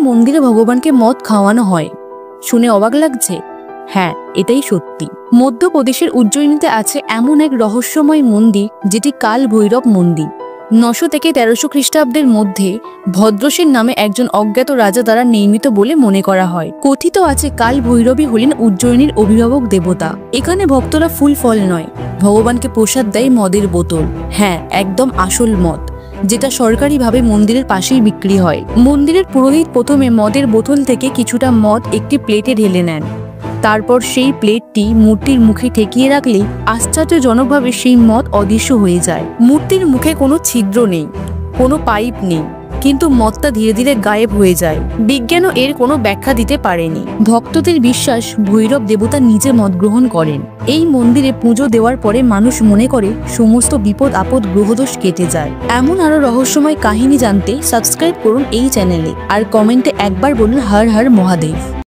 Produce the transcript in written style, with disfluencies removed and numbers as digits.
মন্দিরে ভগবানকে মদ খাওয়ানো হয়। শুনে অবাক লাগছে? হ্যাঁ, এটাই সত্যি। মধ্যপ্রদেশের উজ্জয়িনীতে আছে এমন এক রহস্যময় মন্দির, যেটি কাল ভৈরব মন্দির। 900 থেকে 1300 খ্রিস্টাব্দের মধ্যে ভদ্রসেন নামে একজন অজ্ঞাত রাজা দ্বারা নির্মিত বলে মনে করা হয়। কথিত আছে কাল ভৈরবী হলেন উজ্জয়িনীর অভিভাবক দেবতা। এখানে ভক্তরা ফুল ফল নয়, ভগবানকে প্রসাদ দেয় মদের বোতল। হ্যাঁ, একদম আসল মদ, যেটা সরকারিভাবে মন্দিরের পাশেই বিক্রি হয়। মন্দিরের পুরোহিত প্রথমে মদের বোতল থেকে কিছুটা মদ একটি প্লেটে ঢেলে নেন। তারপর সেই প্লেটটি মূর্তির মুখে ঠেকিয়ে রাখলেই আশ্চর্যজনকভাবে সেই মদ অদৃশ্য হয়ে যায়। মূর্তির মুখে কোনো ছিদ্র নেই, কোনো পাইপ নেই, কিন্তু মদটা ধীরে ধীরে গায়েব হয়ে যায়। বিজ্ঞানও এর কোনো ব্যাখ্যা দিতে পারেনি। ভক্তদের বিশ্বাস, ভৈরব দেবতা নিজে মদ গ্রহণ করেন। এই মন্দিরে পুজো দেওয়ার পরে মানুষ মনে করে সমস্ত বিপদ আপদ গ্রহদোষ কেটে যায়। এমন আরো রহস্যময় কাহিনী জানতে সাবস্ক্রাইব করুন এই চ্যানেলে, আর কমেন্টে একবার বলুন হর হর মহাদেব।